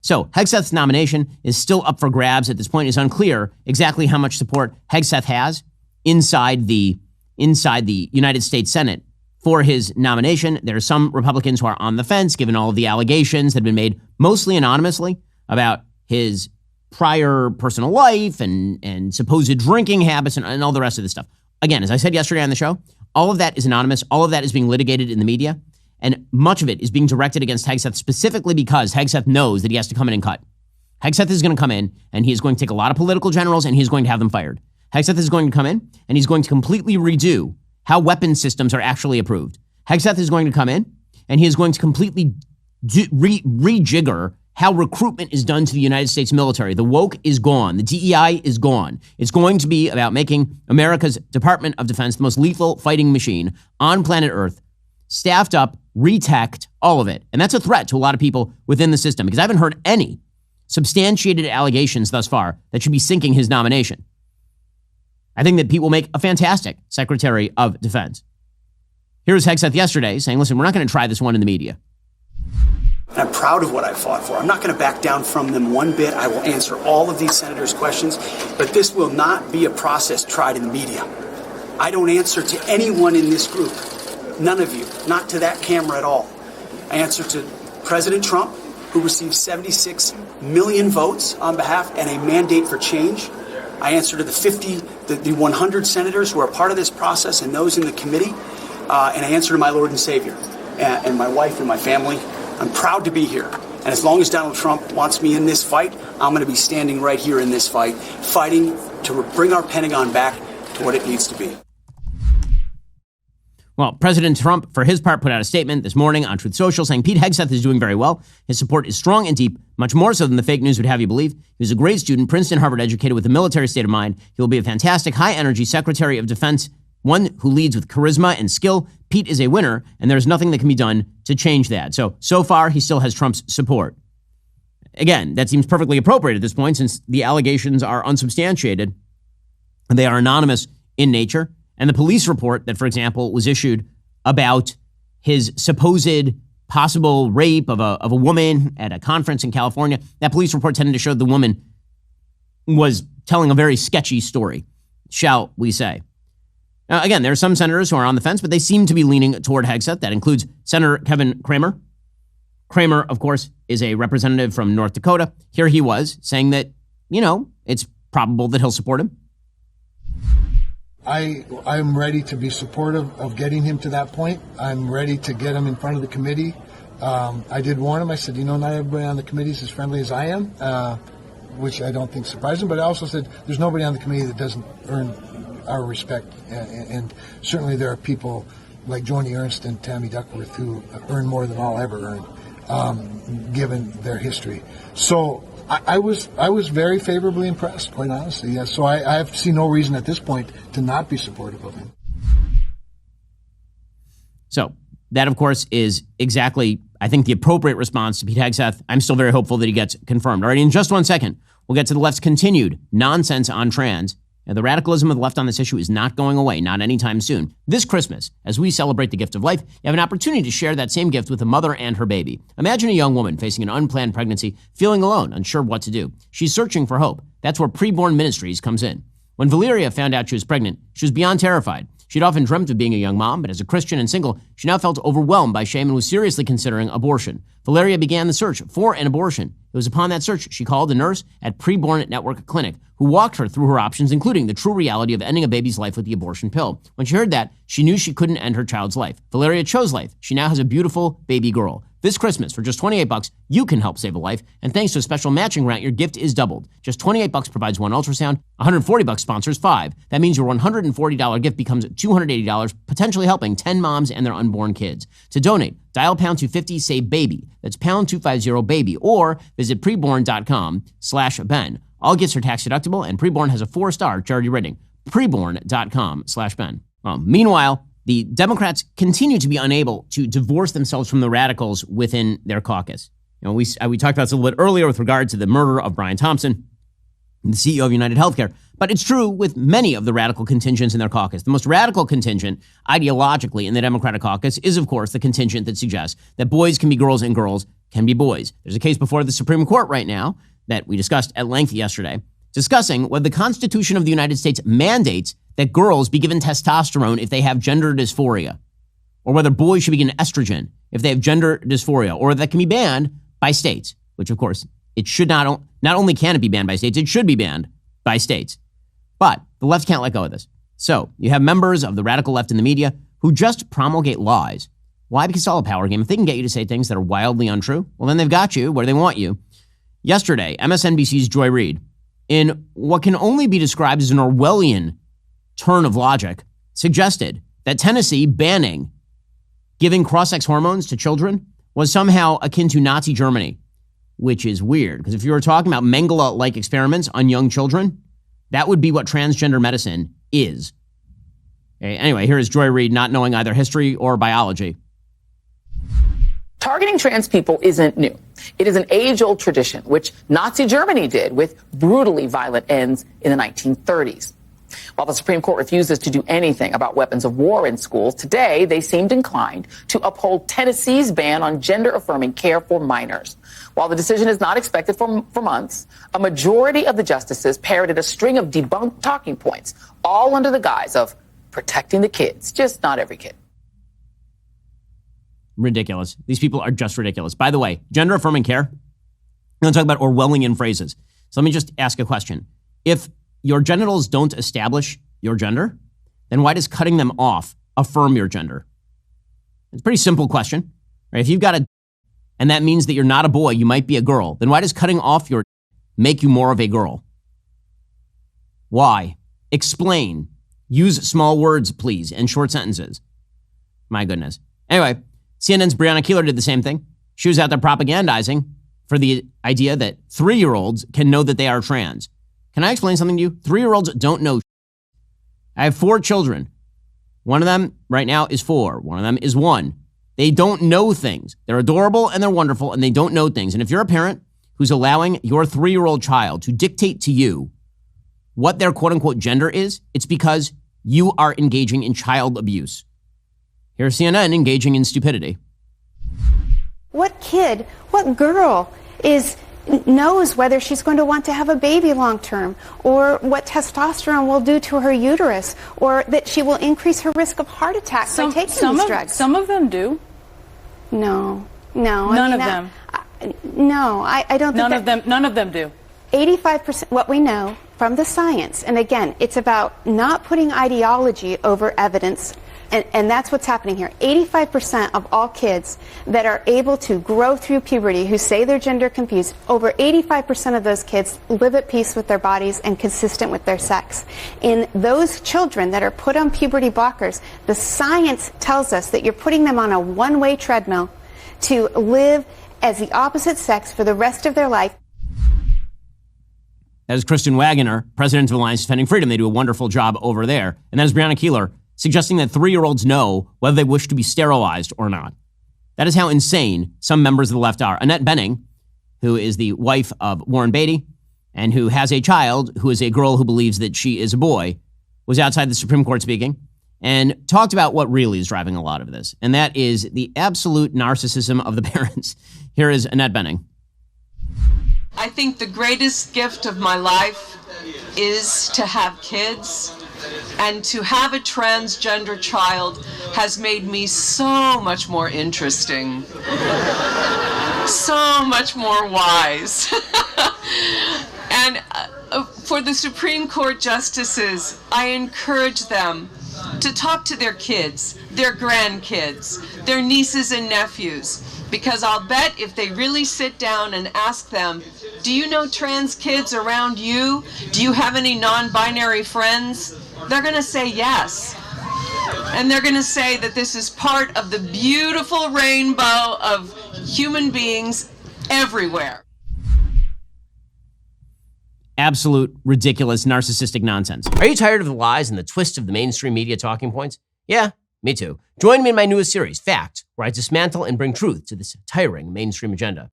So Hegseth's nomination is still up for grabs at this point. It's unclear exactly how much support Hegseth has inside the United States Senate for his nomination. There are some Republicans who are on the fence, given all of the allegations that have been made mostly anonymously about his prior personal life and supposed drinking habits and all the rest of this stuff. Again, as I said yesterday on the show, all of that is anonymous. All of that is being litigated in the media. And much of it is being directed against Hegseth specifically because Hegseth knows that he has to come in and cut. Hegseth is going to come in and he is going to take a lot of political generals and he's going to have them fired. Hegseth is going to come in and he's going to completely redo how weapon systems are actually approved. Hegseth is going to come in and he is going to completely rejigger how recruitment is done to the United States military. The woke is gone. The DEI is gone. It's going to be about making America's Department of Defense the most lethal fighting machine on planet Earth, staffed up, retech, all of it. And that's a threat to a lot of people within the system because I haven't heard any substantiated allegations thus far that should be sinking his nomination. I think that Pete will make a fantastic Secretary of Defense. Here's Hegseth yesterday saying, listen, we're not going to try this one in the media. I'm proud of what I fought for. I'm not going to back down from them one bit. I will answer all of these senators' questions, but this will not be a process tried in the media. I don't answer to anyone in this group. None of you. Not to that camera at all. I answer to President Trump, who received 76 million votes on behalf and a mandate for change. I answer to the 100 senators who are part of this process and those in the committee. And I answer to my Lord and Savior and my wife and my family. I'm proud to be here. And as long as Donald Trump wants me in this fight, I'm going to be standing right here in this fight, fighting to bring our Pentagon back to what it needs to be. Well, President Trump, for his part, put out a statement this morning on Truth Social saying Pete Hegseth is doing very well. His support is strong and deep, much more so than the fake news would have you believe. He was a great student, Princeton, Harvard educated with a military state of mind. He will be a fantastic, high-energy Secretary of Defense, one who leads with charisma and skill. Pete is a winner, and there's nothing that can be done to change that. So far, he still has Trump's support. Again, that seems perfectly appropriate at this point since the allegations are unsubstantiated and they are anonymous in nature. And the police report that, for example, was issued about his supposed possible rape of a woman at a conference in California, that police report tended to show the woman was telling a very sketchy story, shall we say. Now, again, there are some senators who are on the fence, but they seem to be leaning toward Hegseth. That includes Senator Kevin Cramer. Cramer, of course, is a representative from North Dakota. Here he was saying that, it's probable that he'll support him. I'm ready to be supportive of getting him to that point. I'm ready to get him in front of the committee. I did warn him. I said, not everybody on the committee is as friendly as I am, which I don't think surprised him. But I also said, there's nobody on the committee that doesn't earn our respect. And certainly there are people like Joni Ernst and Tammy Duckworth who earn more than I'll ever earn, given their history. So I was very favorably impressed, quite honestly. Yes. So I see no reason at this point to not be supportive of him. So that, of course, is exactly, I think, the appropriate response to Pete Hegseth. I'm still very hopeful that he gets confirmed. All right, in just 1 second, we'll get to the left's continued nonsense on trans. And the radicalism of the left on this issue is not going away, not anytime soon. This Christmas, as we celebrate the gift of life, you have an opportunity to share that same gift with a mother and her baby. Imagine a young woman facing an unplanned pregnancy, feeling alone, unsure what to do. She's searching for hope. That's where Preborn Ministries comes in. When Valeria found out she was pregnant, she was beyond terrified. She'd often dreamt of being a young mom, but as a Christian and single, she now felt overwhelmed by shame and was seriously considering abortion. Valeria began the search for an abortion. It was upon that search she called a nurse at Preborn Network Clinic, who walked her through her options, including the true reality of ending a baby's life with the abortion pill. When she heard that, she knew she couldn't end her child's life. Valeria chose life. She now has a beautiful baby girl. This Christmas, for just $28, you can help save a life. And thanks to a special matching grant, your gift is doubled. Just $28 provides 1 ultrasound, $140 sponsors 5. That means your $140 gift becomes $280, potentially helping 10 moms and their unborn kids. To donate, dial pound 250, say baby. That's pound 250 baby, or visit preborn.com/Ben. All gifts are tax deductible, and Preborn has a 4-star charity rating. Preborn.com/Ben. Meanwhile, the Democrats continue to be unable to divorce themselves from the radicals within their caucus. We talked about this a little bit earlier with regard to the murder of Brian Thompson. the CEO of United Healthcare. But it's true with many of the radical contingents in their caucus. The most radical contingent ideologically in the Democratic caucus is, of course, the contingent that suggests that boys can be girls and girls can be boys. There's a case before the Supreme Court right now that we discussed at length yesterday, discussing whether the Constitution of the United States mandates that girls be given testosterone if they have gender dysphoria, or whether boys should be given estrogen if they have gender dysphoria, or that can be banned by states, which, of course, it should not only can it be banned by states, it should be banned by states. But the left can't let go of this. So you have members of the radical left in the media who just promulgate lies. Why? Because it's all a power game. If they can get you to say things that are wildly untrue, well, then they've got you where they want you. Yesterday, MSNBC's Joy Reid, in what can only be described as an Orwellian turn of logic, suggested that Tennessee banning giving cross-sex hormones to children was somehow akin to Nazi Germany, which is weird, because if you were talking about Mengele-like experiments on young children, that would be what transgender medicine is. Okay, anyway, here is Joy Reid not knowing either history or biology. Targeting trans people isn't new. It is an age-old tradition, which Nazi Germany did with brutally violent ends in the 1930s. While the Supreme Court refuses to do anything about weapons of war in schools, today they seemed inclined to uphold Tennessee's ban on gender-affirming care for minors. While the decision is not expected for months, a majority of the justices parroted a string of debunked talking points, all under the guise of protecting the kids, just not every kid. Ridiculous. These people are just ridiculous. By the way, gender-affirming care, I'm going to talk about Orwellian phrases. So let me just ask a question. If your genitals don't establish your gender, then why does cutting them off affirm your gender? It's a pretty simple question. Right? If you've got and that means that you're not a boy, you might be a girl, then why does cutting off your make you more of a girl? Why? Explain. Use small words, please, and short sentences. My goodness. Anyway, CNN's Breonna Keeler did the same thing. She was out there propagandizing for the idea that 3-year-olds can know that they are trans. Can I explain something to you? 3-year-olds don't know. I have 4 children. One of them right now is 4. One of them is 1. They don't know things. They're adorable and they're wonderful and they don't know things. And if you're a parent who's allowing your 3-year-old child to dictate to you what their quote unquote gender is, it's because you are engaging in child abuse. Here's CNN engaging in stupidity. What kid, what girl knows whether she's going to want to have a baby long term, or what testosterone will do to her uterus, or that she will increase her risk of heart attack by taking these drugs? Some of them do. No. None of them. No, I don't think None of them do. 85%, what we know from the science, and again, it's about not putting ideology over evidence, and that's what's happening here. 85% of all kids that are able to grow through puberty, who say they're gender confused, over 85% of those kids live at peace with their bodies and consistent with their sex. In those children that are put on puberty blockers, the science tells us that you're putting them on a one-way treadmill to live as the opposite sex for the rest of their life. That is Kristen Waggoner, president of Alliance Defending Freedom. They do a wonderful job over there. And that is Breonna Keeler, suggesting that 3-year-olds know whether they wish to be sterilized or not. That is how insane some members of the left are. Annette Bening, who is the wife of Warren Beatty and who has a child who is a girl who believes that she is a boy, was outside the Supreme Court speaking and talked about what really is driving a lot of this. And that is the absolute narcissism of the parents. Here is Annette Bening. I think the greatest gift of my life is to have kids, and to have a transgender child has made me so much more interesting, so much more wise. And for the Supreme Court justices, I encourage them to talk to their kids, their grandkids, their nieces and nephews, because I'll bet if they really sit down and ask them, do you know trans kids around you? Do you have any non-binary friends? They're going to say yes. And they're going to say that this is part of the beautiful rainbow of human beings everywhere. Absolute ridiculous narcissistic nonsense. Are you tired of the lies and the twist of the mainstream media talking points? Yeah, me too. Join me in my newest series, Fact, where I dismantle and bring truth to this tiring mainstream agenda.